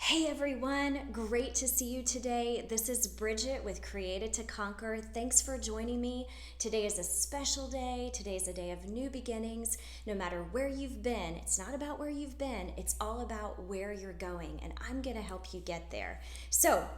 Hey everyone, great to see you today. This is Bridget with Created to Conquer. Thanks for joining me. Today is a special day. Today is a day of new beginnings. No matter where you've been, it's not about where you've been, it's all about where you're going, and I'm going to help you get there. So,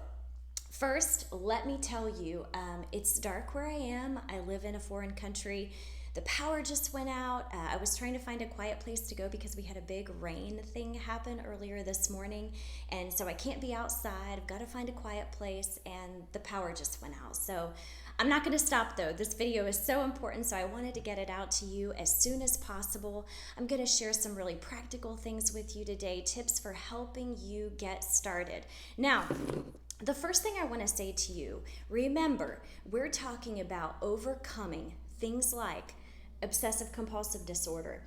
first, let me tell you, it's dark where I am. I live in a foreign country. The power just went out. I was trying to find a quiet place to go because we had a big rain thing happen earlier this morning. And so I can't be outside. I've got to find a quiet place, and the power just went out. So I'm not going to stop though. This video is so important, so I wanted to get it out to you as soon as possible. I'm going to share some really practical things with you today, tips for helping you get started. Now, the first thing I want to say to you, remember, we're talking about overcoming things like obsessive compulsive disorder,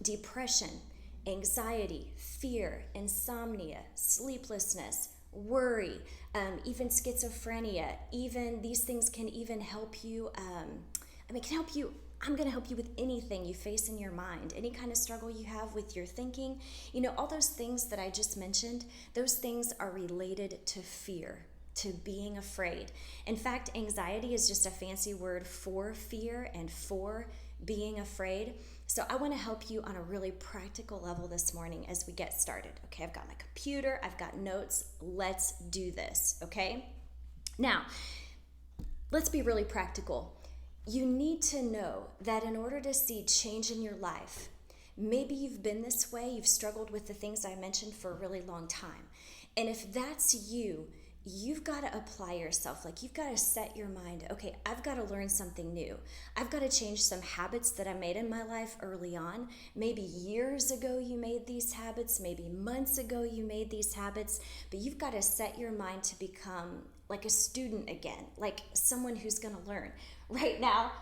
depression, anxiety, fear, insomnia, sleeplessness, worry, even schizophrenia. Even these things can even help you. Can help you. I'm going to help you with anything you face in your mind, any kind of struggle you have with your thinking. All those things that I just mentioned, those things are related to fear, to being afraid. In fact, anxiety is just a fancy word for fear and for being afraid. So I want to help you on a really practical level this morning as we get started. Okay, I've got my computer, I've got notes. Let's do this, okay? Now, let's be really practical. You need to know that in order to see change in your life, maybe you've been this way, you've struggled with the things I mentioned for a really long time. And if that's you, you've got to apply yourself. Like, you've got to set your mind, okay, I've got to learn something new. I've got to change some habits that I made in my life early on. Maybe years ago you made these habits, maybe months ago you made these habits, but you've got to set your mind to become like a student again, like someone who's going to learn. Right now,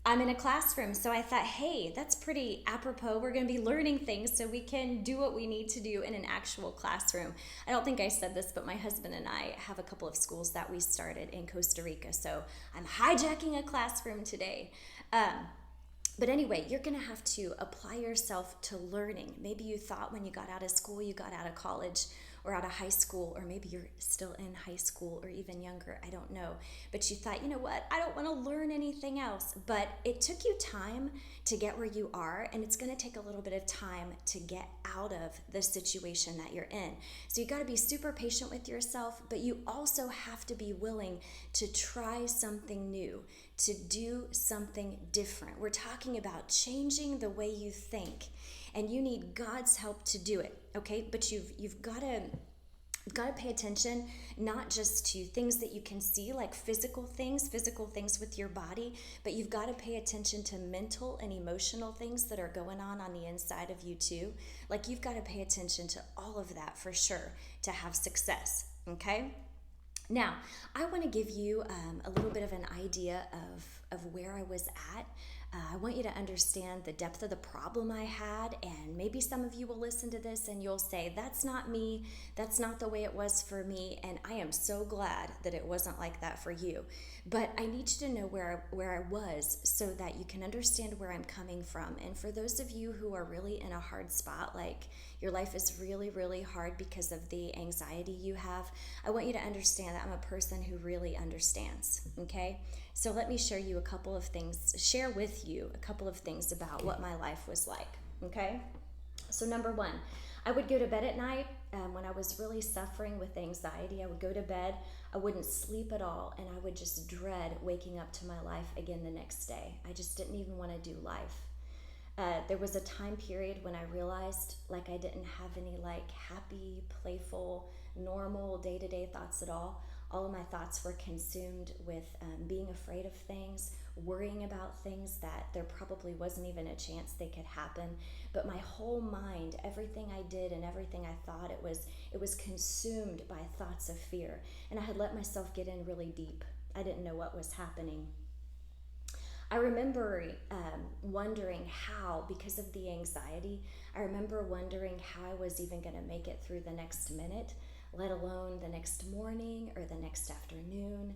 I'm in a classroom, so I thought, hey, that's pretty apropos. We're going to be learning things so we can do what we need to do in an actual classroom. I don't think I said this, but my husband and I have a couple of schools that we started in Costa Rica, so I'm hijacking a classroom today. But anyway, you're going to have to apply yourself to learning. Maybe you thought when you got out of school, you got out of college or out of high school, or maybe you're still in high school or even younger, I don't know. But you thought, you know what, I don't want to learn anything else. But it took you time to get where you are, and it's going to take a little bit of time to get out of the situation that you're in. So you got to be super patient with yourself, but you also have to be willing to try something new, to do something different. We're talking about changing the way you think, and you need God's help to do it, okay? But you've got to pay attention not just to things that you can see, like physical things with your body, but you've got to pay attention to mental and emotional things that are going on the inside of you too. Like, you've got to pay attention to all of that for sure to have success, okay? Now, I want to give you a little bit of an idea of where I was at. I want you to understand the depth of the problem I had, and maybe some of you will listen to this and you'll say, that's not me, that's not the way it was for me, and I am so glad that it wasn't like that for you. But I need you to know where I was so that you can understand where I'm coming from. And for those of you who are really in a hard spot, like your life is really, really hard because of the anxiety you have, I want you to understand that I'm a person who really understands, okay? So let me share with you a couple of things about what my life was like, okay? So number one, I would go to bed at night when I was really suffering with anxiety. I would go to bed, I wouldn't sleep at all, and I would just dread waking up to my life again the next day. I just didn't even want to do life. There was a time period when I realized like I didn't have any like happy, playful, normal day-to-day thoughts at all. All of my thoughts were consumed with being afraid of things, worrying about things that there probably wasn't even a chance they could happen. But my whole mind, everything I did and everything I thought, it was consumed by thoughts of fear. And I had let myself get in really deep. I didn't know what was happening. I remember wondering how, because of the anxiety, I remember wondering how I was even going to make it through the next minute, let alone the next morning or the next afternoon.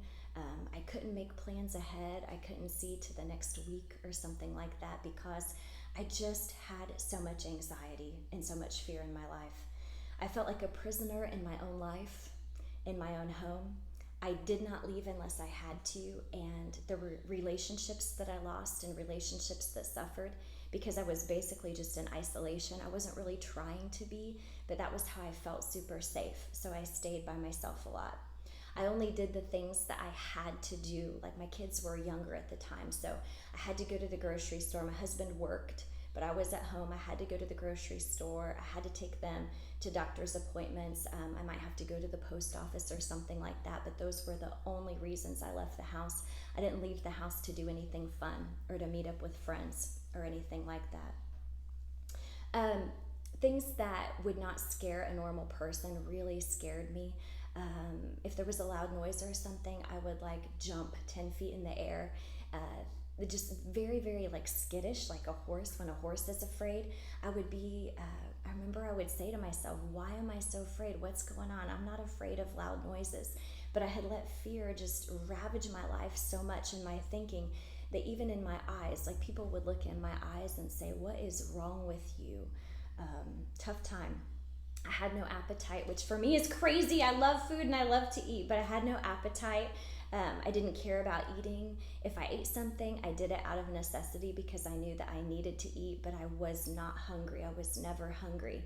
I couldn't make plans ahead. I couldn't see to the next week or something like that because I just had so much anxiety and so much fear in my life. I felt like a prisoner in my own life, in my own home. I did not leave unless I had to, and there were relationships that I lost and relationships that suffered because I was basically just in isolation. I wasn't really trying to be, but that was how I felt super safe. So I stayed by myself a lot. I only did the things that I had to do. Like my kids were younger at the time, so I had to go to the grocery store. My husband worked, but I was at home. I had to go to the grocery store. I had to take them to doctor's appointments. I might have to go to the post office or something like that, but those were the only reasons I left the house. I didn't leave the house to do anything fun or to meet up with friends or anything like that. Things that would not scare a normal person really scared me. If there was a loud noise or something, I would like jump 10 feet in the air. Just very, very like skittish, like a horse. When a horse is afraid, I remember I would say to myself, why am I so afraid? What's going on? I'm not afraid of loud noises. But I had let fear just ravage my life so much in my thinking that even in my eyes, like people would look in my eyes and say, what is wrong with you? Tough time. I had no appetite, which for me is crazy. I love food and I love to eat, but I had no appetite. I didn't care about eating. If I ate something, I did it out of necessity because I knew that I needed to eat, but I was not hungry. I was never hungry.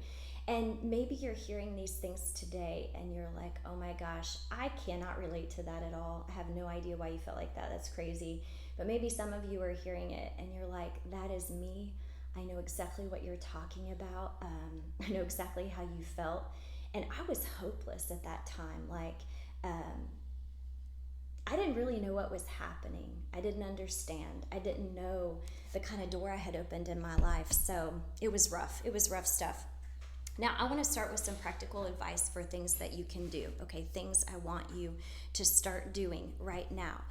And maybe you're hearing these things today and you're like, oh my gosh, I cannot relate to that at all. I have no idea why you felt like that. That's crazy. But maybe some of you are hearing it and you're like, that is me. I know exactly what you're talking about. I know exactly how you felt. And I was hopeless at that time. I didn't really know what was happening. I didn't understand. I didn't know the kind of door I had opened in my life. So it was rough. It was rough stuff. Now, I want to start with some practical advice for things that you can do. Okay, things I want you to start doing right now.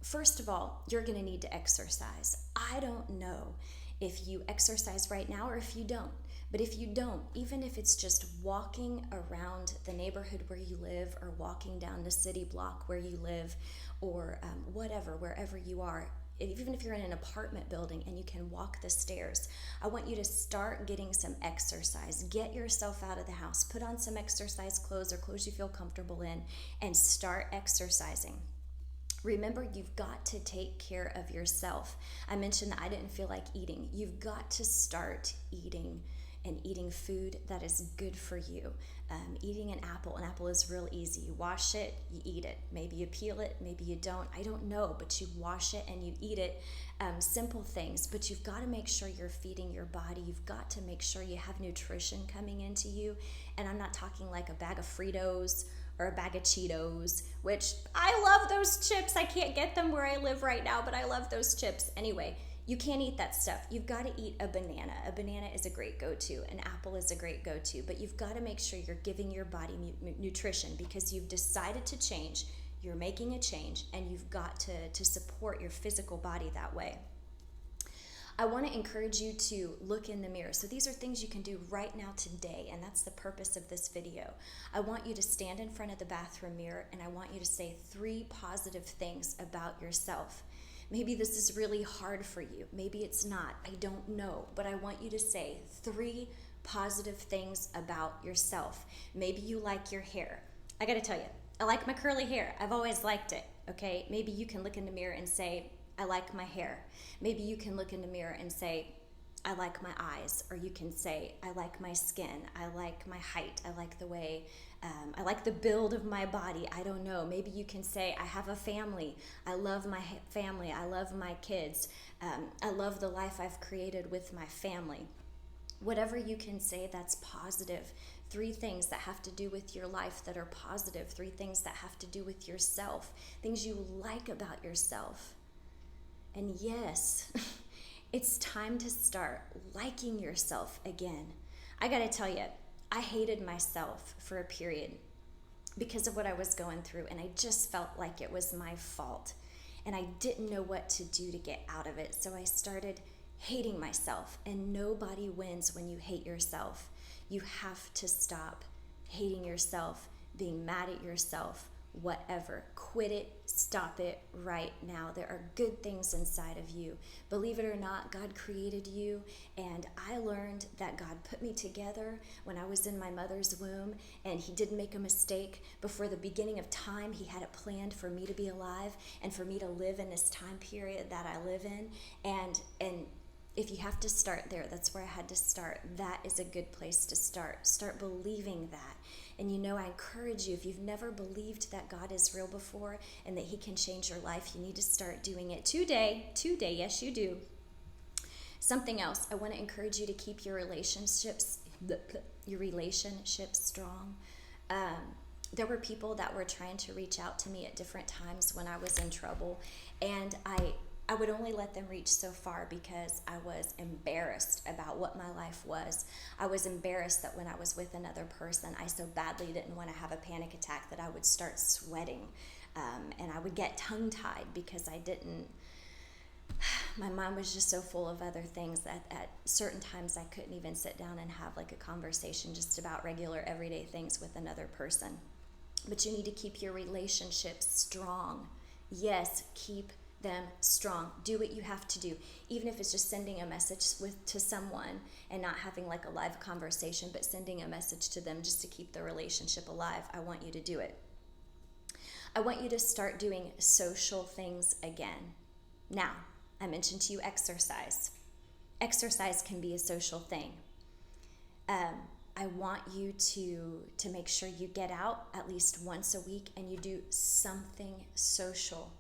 First of all, you're going to need to exercise. I don't know if you exercise right now or if you don't. But if you don't, even if it's just walking around the neighborhood where you live or walking down the city block where you live or wherever you are, even if you're in an apartment building and you can walk the stairs, I want you to start getting some exercise. Get yourself out of the house. Put on some exercise clothes or clothes you feel comfortable in and start exercising. Remember, you've got to take care of yourself. I mentioned that I didn't feel like eating. You've got to start eating and eating food that is good for you. Eating an apple is real easy. You wash it, you eat it. Maybe you peel it, maybe you don't. I don't know, but you wash it and you eat it. Simple things, but you've got to make sure you're feeding your body. You've got to make sure you have nutrition coming into you. And I'm not talking like a bag of Fritos or a bag of Cheetos, which I love those chips. I can't get them where I live right now, but I love those chips. Anyway, you can't eat that stuff. You've got to eat a banana. A banana is a great go-to. An apple is a great go-to. But you've got to make sure you're giving your body nutrition because you've decided to change. You're making a change, and you've got to support your physical body that way. I want to encourage you to look in the mirror. So these are things you can do right now today, and that's the purpose of this video. I want you to stand in front of the bathroom mirror, and I want you to say 3 positive things about yourself. Maybe this is really hard for you. Maybe it's not. I don't know. But I want you to say 3 positive things about yourself. Maybe you like your hair. I got to tell you, I like my curly hair. I've always liked it, okay? Maybe you can look in the mirror and say, I like my hair. Maybe you can look in the mirror and say, I like my eyes. Or you can say, I like my skin. I like my height. I like the way, I like the build of my body. I don't know. Maybe you can say, I have a family. I love my family. I love my kids. I love the life I've created with my family. Whatever you can say that's positive. 3 things that have to do with your life that are positive. 3 things that have to do with yourself. Things you like about yourself. And yes, it's time to start liking yourself again. I gotta tell you, I hated myself for a period because of what I was going through, and I just felt like it was my fault. And I didn't know what to do to get out of it, so I started hating myself. And nobody wins when you hate yourself. You have to stop hating yourself, being mad at yourself, whatever. Quit it, stop it right now. There are good things inside of you. Believe it or not, God created you, and I learned that God put me together when I was in my mother's womb, and he didn't make a mistake. Before the beginning of time, he had it planned for me to be alive and for me to live in this time period that I live in. And if you have to start there, that's where I had to start. That is a good place to start. Start believing that. And I encourage you, if you've never believed that God is real before and that he can change your life, you need to start doing it today. Yes, you do. Something else, I want to encourage you to keep your relationships strong. There were people that were trying to reach out to me at different times when I was in trouble, and I would only let them reach so far because I was embarrassed about what my life was. I was embarrassed that when I was with another person, I so badly didn't want to have a panic attack that I would start sweating, and I would get tongue-tied because my mind was just so full of other things that at certain times I couldn't even sit down and have like a conversation just about regular everyday things with another person. But you need to keep your relationships strong. Yes, keep them strong. Do what you have to do, even if it's just sending a message to someone and not having like a live conversation, but sending a message to them just to keep the relationship alive. I want you to do it. I want you to start doing social things again. Now, I mentioned to you exercise. Exercise can be a social thing. I want you to make sure you get out at least once a week and you do something social.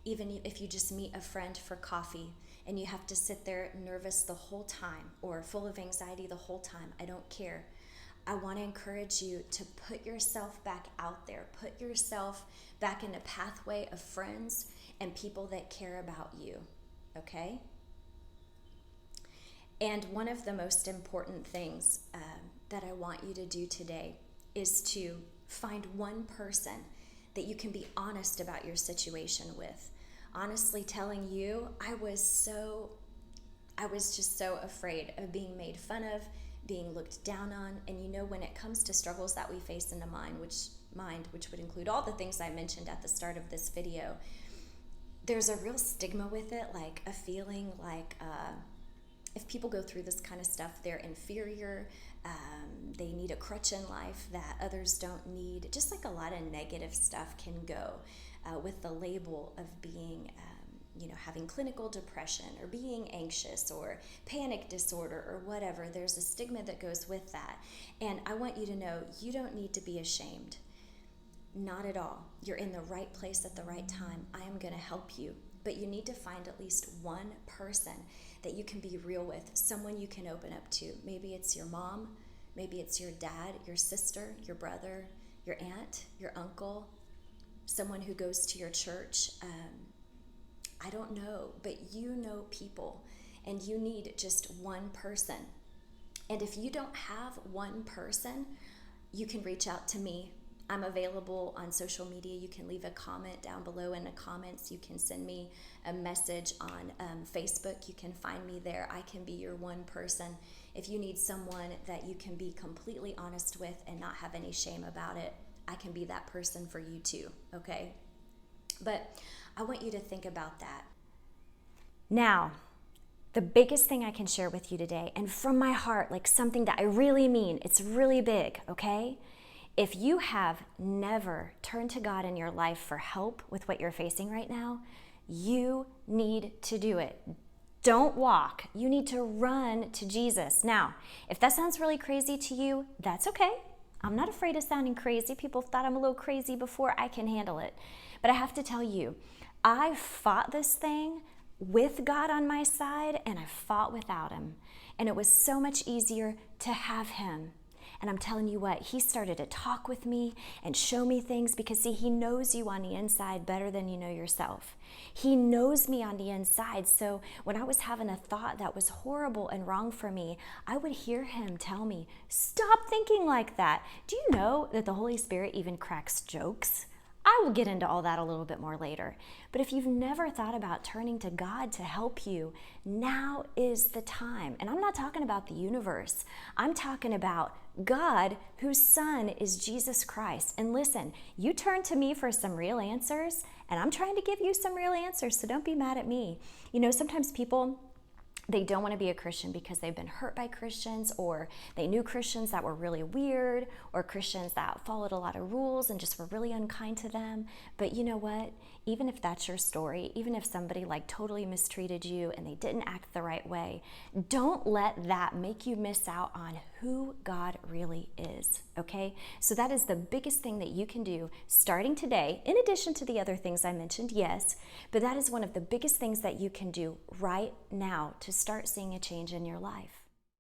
Even if you just meet a friend for coffee and you have to sit there nervous the whole time or full of anxiety the whole time, I don't care. I want to encourage you to put yourself back out there. Put yourself back in a pathway of friends and people that care about you, okay? And one of the most important things that I want you to do today is to find one person that you can be honest about your situation with. Honestly telling you, I was just so afraid of being made fun of, being looked down on. And when it comes to struggles that we face in the mind, which would include all the things I mentioned at the start of this video, there's a real stigma with it, like a feeling like if people go through this kind of stuff, they're inferior, they need a crutch in life that others don't need. Just like a lot of negative stuff can go with the label of being, having clinical depression or being anxious or panic disorder or whatever. There's a stigma that goes with that. And I want you to know you don't need to be ashamed. Not at all. You're in the right place at the right time. I am going to help you. But you need to find at least one person that you can be real with, someone you can open up to. Maybe it's your mom, maybe it's your dad, your sister, your brother, your aunt, your uncle, someone who goes to your church. I don't know, but you know people, and you need just one person. And if you don't have one person, you can reach out to me. I'm available on social media. You can leave a comment down below in the comments. You can send me a message on Facebook. You can find me there. I can be your one person. If you need someone that you can be completely honest with and not have any shame about it, I can be that person for you too, okay? But I want you to think about that. Now, the biggest thing I can share with you today, and from my heart, like something that I really mean, it's really big, okay? If you have never turned to God in your life for help with what you're facing right now, you need to do it. Don't walk. You need to run to Jesus. Now, if that sounds really crazy to you, that's okay. I'm not afraid of sounding crazy. People thought I'm a little crazy before. I can handle it. But I have to tell you, I fought this thing with God on my side, and I fought without him. And it was so much easier to have him. And I'm telling you what, he started to talk with me and show me things because, see, he knows you on the inside better than you know yourself. He knows me on the inside. So when I was having a thought that was horrible and wrong for me, I would hear him tell me, stop thinking like that. Do you know that the Holy Spirit even cracks jokes? I will get into all that a little bit more later. But if you've never thought about turning to God to help you, now is the time. And I'm not talking about the universe. I'm talking about God, whose Son is Jesus Christ. And listen, you turn to me for some real answers, and I'm trying to give you some real answers, so don't be mad at me. You know, sometimes people, they don't want to be a Christian because they've been hurt by Christians, or they knew Christians that were really weird, or Christians that followed a lot of rules and just were really unkind to them. But you know what? Even if that's your story, even if somebody like totally mistreated you and they didn't act the right way, don't let that make you miss out on who God really is, okay? So that is the biggest thing that you can do starting today, in addition to the other things I mentioned, yes, but that is one of the biggest things that you can do right now to start seeing a change in your life.